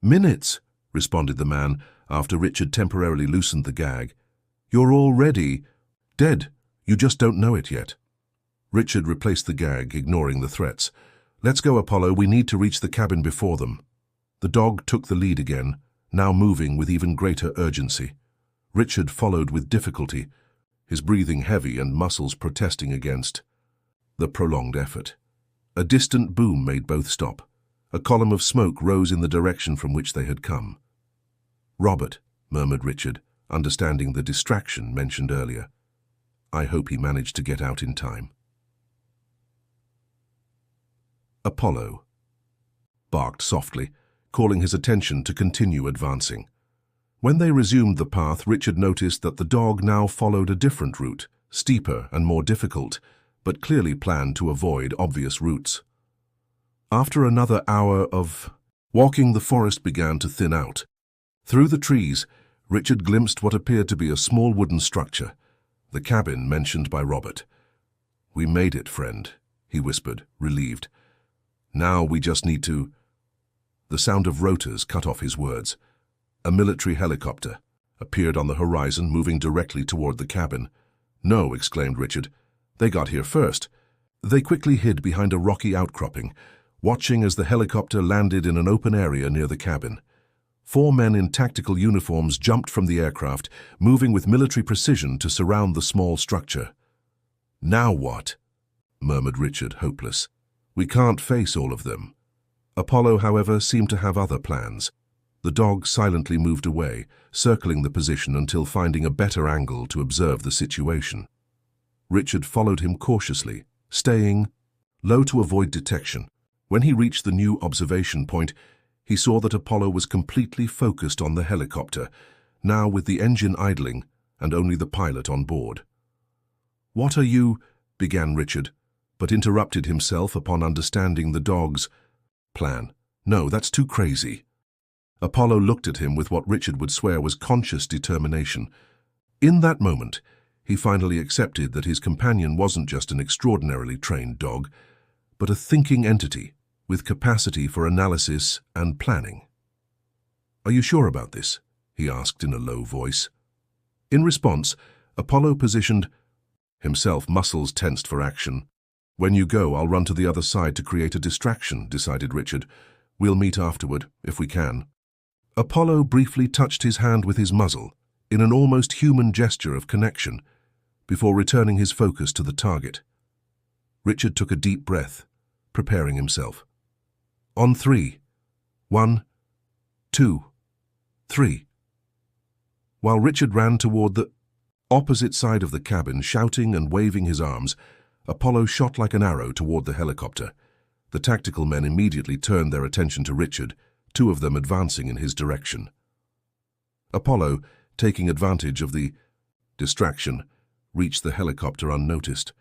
"Minutes," responded the man, after Richard temporarily loosened the gag. "You're already dead. You just don't know it yet." Richard replaced the gag, ignoring the threats. "Let's go, Apollo. We need to reach the cabin before them." The dog took the lead again, now moving with even greater urgency. Richard followed with difficulty, his breathing heavy and muscles protesting against the prolonged effort. A distant boom made both stop. A column of smoke rose in the direction from which they had come. "Robert," murmured Richard, understanding the distraction mentioned earlier. "I hope he managed to get out in time." Apollo barked softly, calling his attention to continue advancing. When they resumed the path, Richard noticed that the dog now followed a different route, steeper and more difficult, but clearly planned to avoid obvious routes. After another hour of walking, the forest began to thin out. Through the trees, Richard glimpsed what appeared to be a small wooden structure, the cabin mentioned by Robert. "We made it, friend," he whispered, relieved. "Now we just need to—" The sound of rotors cut off his words. A military helicopter appeared on the horizon, moving directly toward the cabin. "No," exclaimed Richard. "They got here first." They quickly hid behind a rocky outcropping, watching as the helicopter landed in an open area near the cabin. 4 men in tactical uniforms jumped from the aircraft, moving with military precision to surround the small structure. "Now what?" murmured Richard, hopeless. "We can't face all of them." Apollo, however, seemed to have other plans. The dog silently moved away, circling the position until finding a better angle to observe the situation. Richard followed him cautiously, staying low to avoid detection. When he reached the new observation point, he saw that Apollo was completely focused on the helicopter, now with the engine idling and only the pilot on board. "What are you—" began Richard, but interrupted himself upon understanding the dog's plan. "No, that's too crazy." Apollo looked at him with what Richard would swear was conscious determination. In that moment, he finally accepted that his companion wasn't just an extraordinarily trained dog, but a thinking entity with capacity for analysis and planning. "Are you sure about this?" he asked in a low voice. In response, Apollo positioned himself, muscles tensed for action. When you go, I'll run to the other side to create a distraction, decided Richard. We'll meet afterward, if we can. Apollo briefly touched his hand with his muzzle, in an almost human gesture of connection, before returning his focus to the target. Richard took a deep breath, preparing himself. On 3. 1, 2, 3. While Richard ran toward the opposite side of the cabin, shouting and waving his arms, Apollo shot like an arrow toward the helicopter. The tactical men immediately turned their attention to Richard, 2 of them advancing in his direction. Apollo, taking advantage of the distraction, reached the helicopter unnoticed.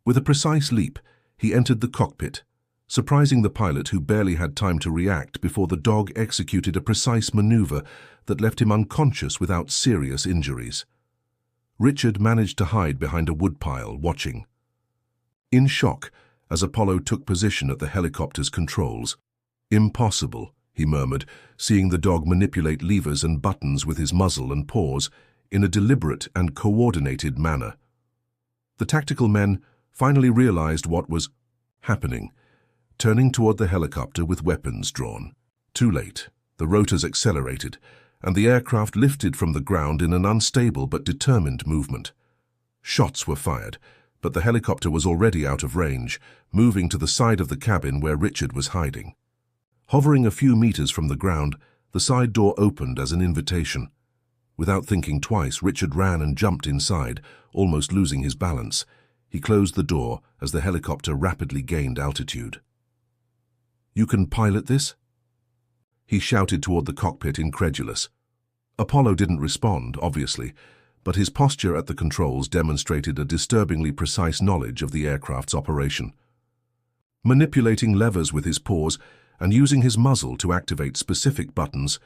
With a precise leap, he entered the cockpit, surprising the pilot, who barely had time to react before the dog executed a precise maneuver that left him unconscious without serious injuries. Richard managed to hide behind a woodpile, watching. In shock, as Apollo took position at the helicopter's controls. Impossible, he murmured, seeing the dog manipulate levers and buttons with his muzzle and paws in a deliberate and coordinated manner. The tactical men finally realized what was happening, turning toward the helicopter with weapons drawn. Too late. The rotors accelerated, and the aircraft lifted from the ground in an unstable but determined movement. Shots were fired, but the helicopter was already out of range, moving to the side of the cabin where Richard was hiding. Hovering a few meters from the ground, the side door opened as an invitation. Without thinking twice, Richard ran and jumped inside, almost losing his balance. He closed the door as the helicopter rapidly gained altitude. "You can pilot this?" he shouted toward the cockpit, incredulous. Apollo didn't respond, obviously, but his posture at the controls demonstrated a disturbingly precise knowledge of the aircraft's operation. Manipulating levers with his paws and using his muzzle to activate specific buttons,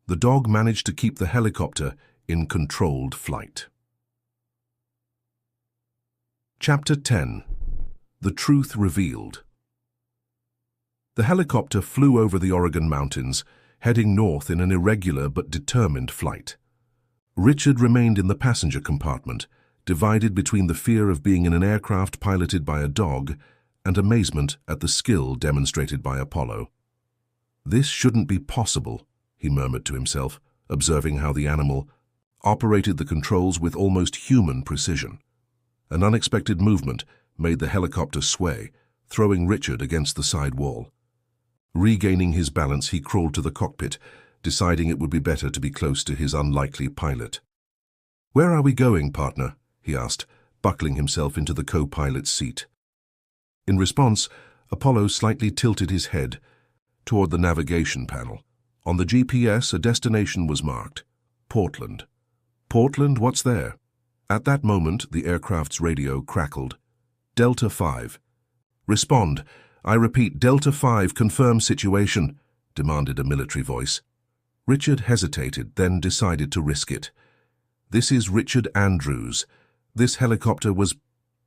the dog managed to keep the helicopter in controlled flight. Chapter 10. The Truth Revealed. The helicopter flew over the Oregon mountains, heading north in an irregular but determined flight. Richard remained in the passenger compartment, divided between the fear of being in an aircraft piloted by a dog and amazement at the skill demonstrated by Apollo. "This shouldn't be possible," he murmured to himself, observing how the animal operated the controls with almost human precision. An unexpected movement made the helicopter sway, throwing Richard against the side wall. Regaining his balance, he crawled to the cockpit, deciding it would be better to be close to his unlikely pilot. "Where are we going, partner?" he asked, buckling himself into the co-pilot's seat. In response, Apollo slightly tilted his head toward the navigation panel. On the GPS, a destination was marked: Portland. "Portland, what's there?" At that moment, the aircraft's radio crackled. "Delta 5. Respond. I repeat, Delta 5, confirm situation," demanded a military voice. Richard hesitated, then decided to risk it. "This is Richard Andrews. This helicopter was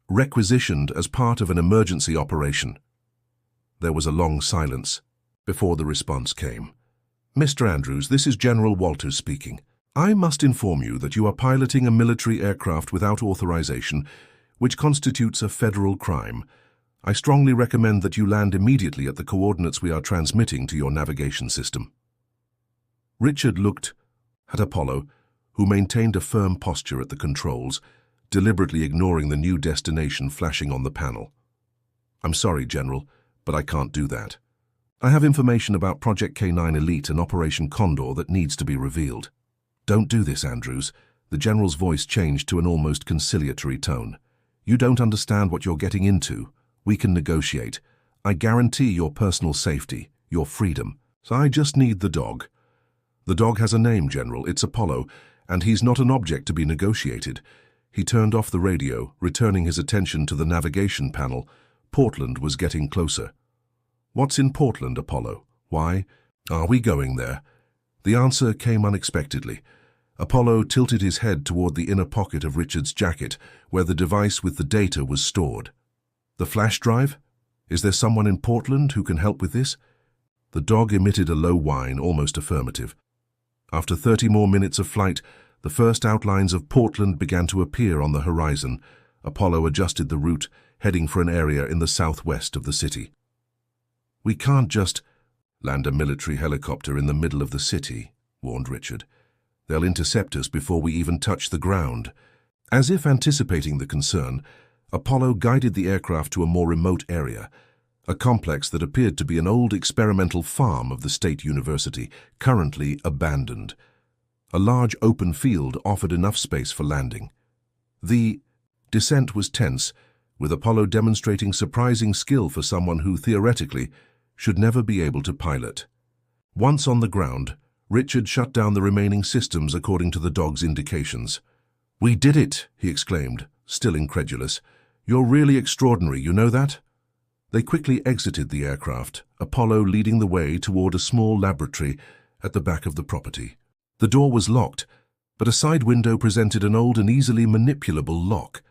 requisitioned as part of an emergency operation." There was a long silence before the response came. "Mr. Andrews, this is General Walters speaking. I must inform you that you are piloting a military aircraft without authorization, which constitutes a federal crime. I strongly recommend that you land immediately at the coordinates we are transmitting to your navigation system." Richard looked at Apollo, who maintained a firm posture at the controls, deliberately ignoring the new destination flashing on the panel. "I'm sorry, General, but I can't do that. I have information about Project K9 Elite and Operation Condor that needs to be revealed." "Don't do this, Andrews." The General's voice changed to an almost conciliatory tone. "You don't understand what you're getting into. We can negotiate. I guarantee your personal safety, your freedom. So I just need the dog." "The dog has a name, General. It's Apollo, and he's not an object to be negotiated." He turned off the radio, returning his attention to the navigation panel. Portland was getting closer. "What's in Portland, Apollo? Why are we going there?" The answer came unexpectedly. Apollo tilted his head toward the inner pocket of Richard's jacket, where the device with the data was stored. "The flash drive? Is there someone in Portland who can help with this?" The dog emitted a low whine, almost affirmative. After 30 more minutes of flight, the first outlines of Portland began to appear on the horizon. Apollo adjusted the route, heading for an area in the southwest of the city. "We can't just land a military helicopter in the middle of the city," warned Richard. "They'll intercept us before we even touch the ground." As if anticipating the concern, Apollo guided the aircraft to a more remote area, a complex that appeared to be an old experimental farm of the State University, currently abandoned. A large open field offered enough space for landing. The descent was tense, with Apollo demonstrating surprising skill for someone who, theoretically, should never be able to pilot. Once on the ground, Richard shut down the remaining systems according to the dog's indications. "We did it!" he exclaimed, still incredulous. "You're really extraordinary, you know that?" They quickly exited the aircraft, Apollo leading the way toward a small laboratory at the back of the property. The door was locked, but a side window presented an old and easily manipulable lock.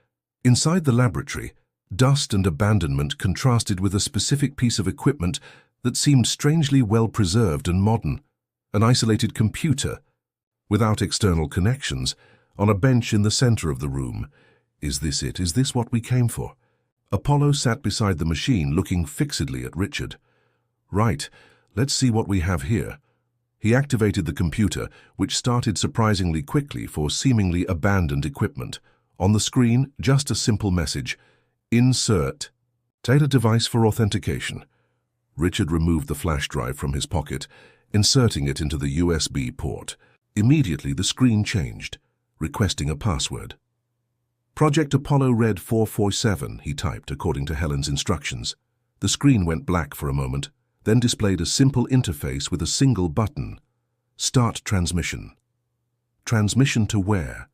Inside the laboratory, dust and abandonment contrasted with a specific piece of equipment that seemed strangely well preserved and modern. An isolated computer, without external connections, on a bench in the center of the room. "Is this it? Is this what we came for?" Apollo sat beside the machine, looking fixedly at Richard. "Right, let's see what we have here." He activated the computer, which started surprisingly quickly for seemingly abandoned equipment. On the screen, just a simple message: "Insert data device for authentication." Richard removed the flash drive from his pocket, inserting it into the USB port. Immediately, the screen changed, requesting a password. "Project Apollo Red 447, he typed according to Helen's instructions. The screen went black for a moment, then displayed a simple interface with a single button. "Start transmission." Transmission to where?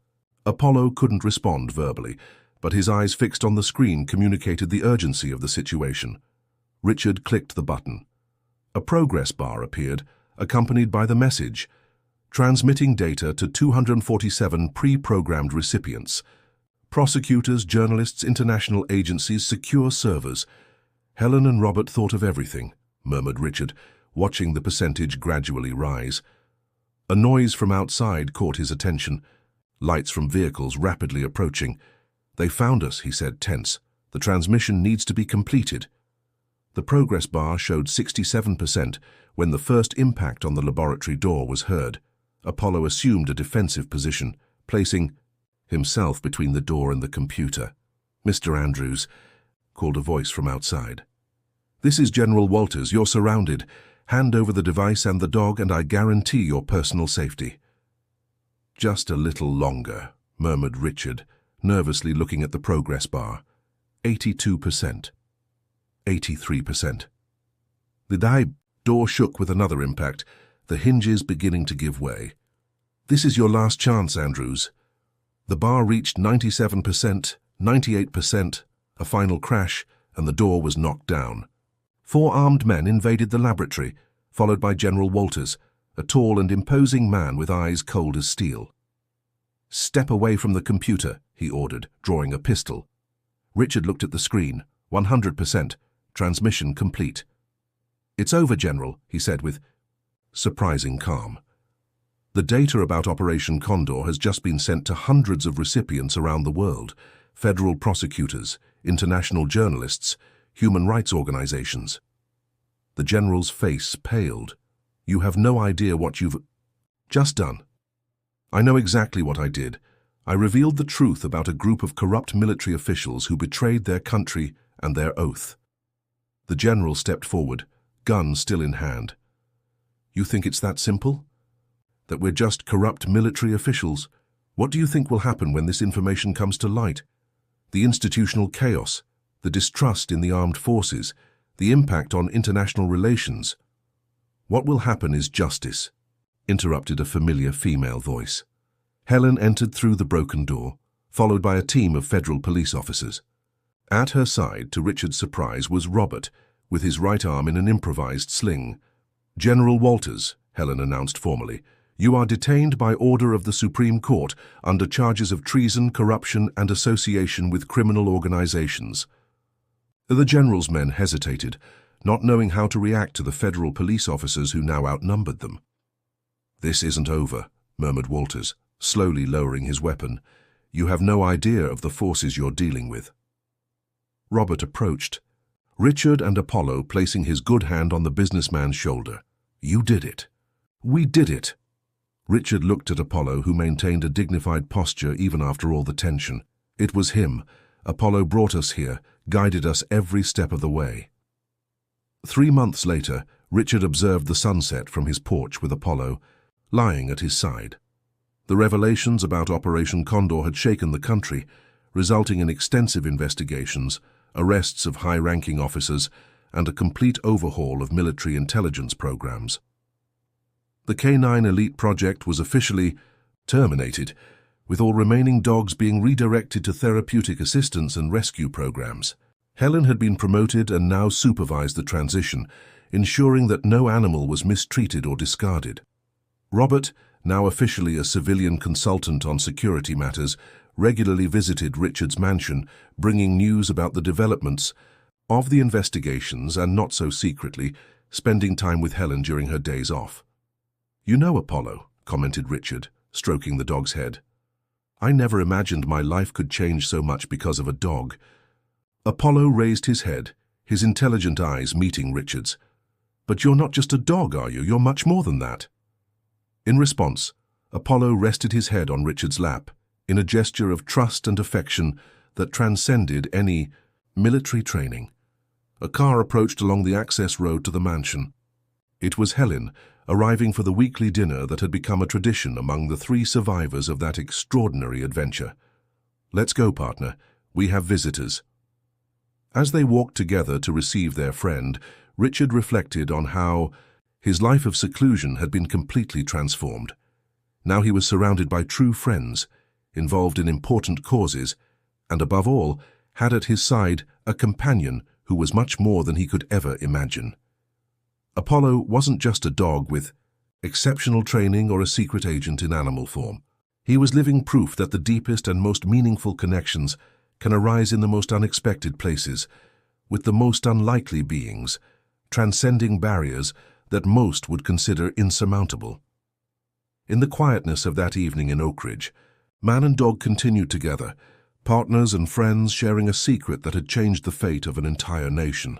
Apollo couldn't respond verbally, but his eyes fixed on the screen communicated the urgency of the situation. Richard clicked the button. A progress bar appeared, accompanied by the message: "Transmitting data to 247 pre-programmed recipients. Prosecutors, journalists, international agencies, secure servers." "Helen and Robert thought of everything," murmured Richard, watching the percentage gradually rise. A noise from outside caught his attention. Lights from vehicles rapidly approaching. "They found us," he said, tense. "The transmission needs to be completed." The progress bar showed 67% when the first impact on the laboratory door was heard. Apollo assumed a defensive position, placing himself between the door and the computer. "Mr. Andrews," called a voice from outside. "This is General Walters. You're surrounded. Hand over the device and the dog, and I guarantee your personal safety." "Just a little longer," murmured Richard, nervously looking at the progress bar. 82%. 83%. The door shook with another impact, the hinges beginning to give way. "This is your last chance, Andrews." The bar reached 97%, 98%, a final crash, and the door was knocked down. 4 armed men invaded the laboratory, followed by General Walters, a tall and imposing man with eyes cold as steel. "Step away from the computer," he ordered, drawing a pistol. Richard looked at the screen. 100%. Transmission complete. "It's over, General," he said with surprising calm. "The data about Operation Condor has just been sent to hundreds of recipients around the world: federal prosecutors, international journalists, human rights organizations." The general's face paled. "You have no idea what you've just done." "I know exactly what I did. I revealed the truth about a group of corrupt military officials who betrayed their country and their oath." The general stepped forward, gun still in hand. "You think it's that simple? That we're just corrupt military officials? What do you think will happen when this information comes to light? The institutional chaos, the distrust in the armed forces, the impact on international relations." "What will happen is justice," interrupted a familiar female voice. Helen entered through the broken door, followed by a team of federal police officers. At her side, to Richard's surprise, was Robert, with his right arm in an improvised sling. "General Walters," Helen announced formally, "you are detained by order of the Supreme Court under charges of treason, corruption, and association with criminal organizations." The general's men hesitated, not knowing how to react to the federal police officers who now outnumbered them. "This isn't over," murmured Walters, slowly lowering his weapon. "You have no idea of the forces you're dealing with." Robert approached, Richard and Apollo placing his good hand on the businessman's shoulder. "You did it. We did it." Richard looked at Apollo, who maintained a dignified posture even after all the tension. "It was him. Apollo brought us here, guided us every step of the way." 3 months later, Richard observed the sunset from his porch with Apollo lying at his side. The revelations about Operation Condor had shaken the country, resulting in extensive investigations, arrests of high-ranking officers, and a complete overhaul of military intelligence programs. The K9 Elite project was officially terminated, with all remaining dogs being redirected to therapeutic assistance and rescue programs. Helen had been promoted and now supervised the transition, ensuring that no animal was mistreated or discarded. Robert, now officially a civilian consultant on security matters, regularly visited Richard's mansion, bringing news about the developments of the investigations and, not so secretly, spending time with Helen during her days off. "You know, Apollo," commented Richard, stroking the dog's head, "I never imagined my life could change so much because of a dog." Apollo raised his head, his intelligent eyes meeting Richard's. "But you're not just a dog, are you? You're much more than that." In response, Apollo rested his head on Richard's lap, in a gesture of trust and affection that transcended any military training. A car approached along the access road to the mansion. It was Helen, arriving for the weekly dinner that had become a tradition among the 3 survivors of that extraordinary adventure. "Let's go, partner. We have visitors." As they walked together to receive their friend, Richard reflected on how his life of seclusion had been completely transformed. Now he was surrounded by true friends, involved in important causes, and above all, had at his side a companion who was much more than he could ever imagine. Apollo wasn't just a dog with exceptional training or a secret agent in animal form. He was living proof that the deepest and most meaningful connections can arise in the most unexpected places, with the most unlikely beings, transcending barriers that most would consider insurmountable. In the quietness of that evening in Oak Ridge, man and dog continued together, partners and friends sharing a secret that had changed the fate of an entire nation.